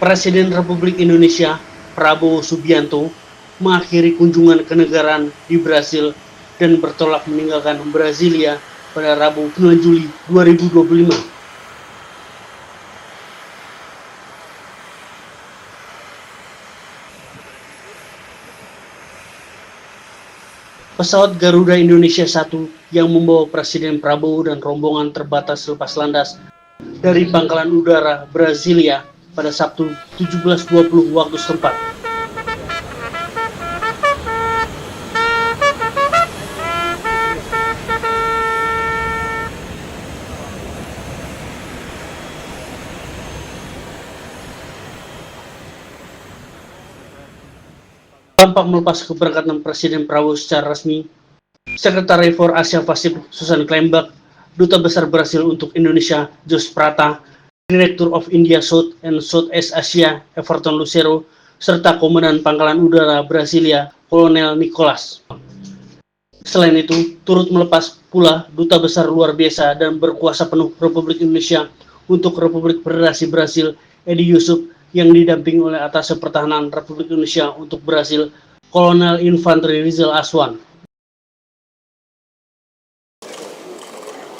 Presiden Republik Indonesia Prabowo Subianto mengakhiri kunjungan kenegaraan di Brasil dan bertolak meninggalkan Brasilia pada Rabu 9 Juli 2025. Pesawat Garuda Indonesia 1 yang membawa Presiden Prabowo dan rombongan terbatas lepas landas dari Pangkalan Udara Brasilia pada Sabtu 17.20 waktu setempat. Tampak melepas keberangkatan Presiden Prabowo secara resmi, Sekretari for Asia Pasifik Susan Kleinbach, Duta Besar Brasil untuk Indonesia Jos Prata, Director of India South and Southeast Asia Everton Lucero, serta Komandan Pangkalan Udara Brasilia Kolonel Nicholas. Selain itu, turut melepas pula Duta Besar Luar Biasa dan Berkuasa Penuh Republik Indonesia untuk Republik Federasi Brasil Edi Yusuf yang didampingi oleh Atase Pertahanan Republik Indonesia untuk Brasil Kolonel Infanteri Rizal Aswan.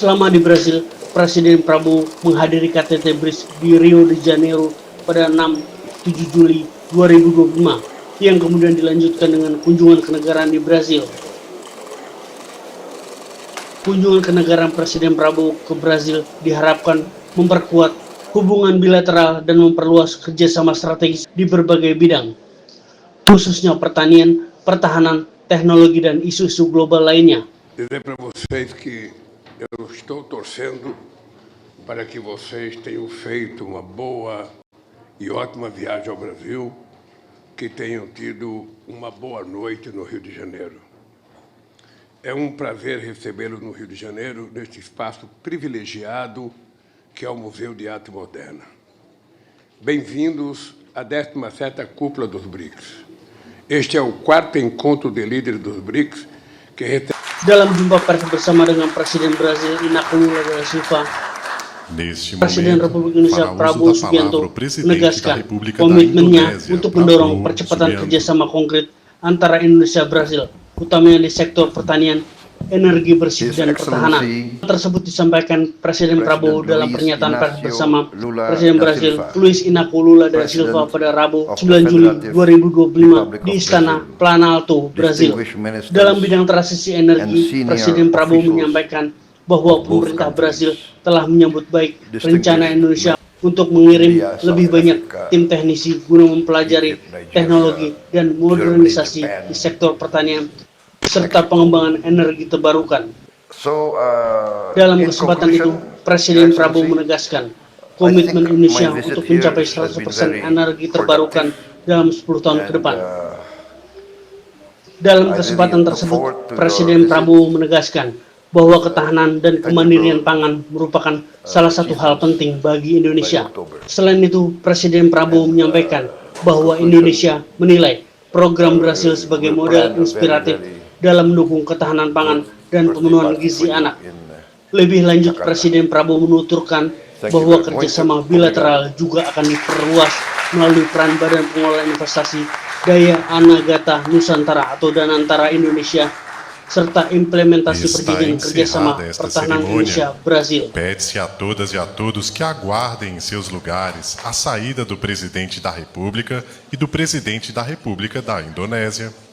Selama di Brasil, Presiden Prabowo menghadiri KTT BRICS di Rio de Janeiro pada 6-7 Juli 2025 yang kemudian dilanjutkan dengan kunjungan kenegaraan di Brasil. Kunjungan kenegaraan Presiden Prabowo ke Brasil diharapkan memperkuat hubungan bilateral dan memperluas kerjasama strategis di berbagai bidang, khususnya pertanian, pertahanan, teknologi, dan isu-isu global lainnya. Dizer para vocês que eu estou torcendo para que vocês tenham feito uma boa e ótima viagem ao Brasil, que tenham tido uma boa noite no Rio de Janeiro. É um prazer recebê-lo no Rio de Janeiro, neste espaço privilegiado que é o Museu de Arte Moderna. Bem-vindos à 17ª Cúpula dos BRICS. Este é o 4º encontro de líderes dos BRICS que recebe... Dalam jumpa pers bersama dengan Presiden Brasil Inácio Lula da Silva, Presiden Republik Indonesia Prabowo Subianto menegaskan komitmennya untuk mendorong percepatan kerjasama konkret antara Indonesia dan Brasil, utamanya di sektor pertanian, energi bersih, dan pertahanan. Tersebut disampaikan Presiden Prabowo dalam pernyataan pers bersama Presiden Brasil Luiz Inácio Lula da Silva pada Rabu 9 Juli 2025 di Istana Planalto, Brasil. Dalam bidang transisi energi, Presiden Prabowo menyampaikan bahwa pemerintah Brasil telah menyambut baik rencana Indonesia untuk mengirim lebih banyak tim teknisi guna mempelajari teknologi dan modernisasi di sektor pertanian serta pengembangan energi terbarukan. Dalam kesempatan itu, Presiden Prabowo menegaskan komitmen Indonesia untuk mencapai 100% energi terbarukan dalam 10 tahun ke depan. Dalam kesempatan tersebut, Presiden Prabowo menegaskan bahwa ketahanan dan kemandirian pangan merupakan salah satu hal penting bagi Indonesia. Selain itu, Presiden Prabowo menyampaikan bahwa Indonesia menilai program Brasil sebagai model inspiratif dalam mendukung ketahanan pangan dan pemenuhan gizi anak. Lebih lanjut, Presiden Prabowo menuturkan bahwa kerjasama bilateral juga akan diperluas melalui peran Badan Pengelola Investasi Daya Anagata Nusantara atau Danantara Indonesia, serta implementasi perjanjian kerjasama pertahanan Indonesia-Brasil. Pede-se a todas e a todos que aguardem em seus lugares a saída do Presidente da República e do Presidente da República da Indonésia.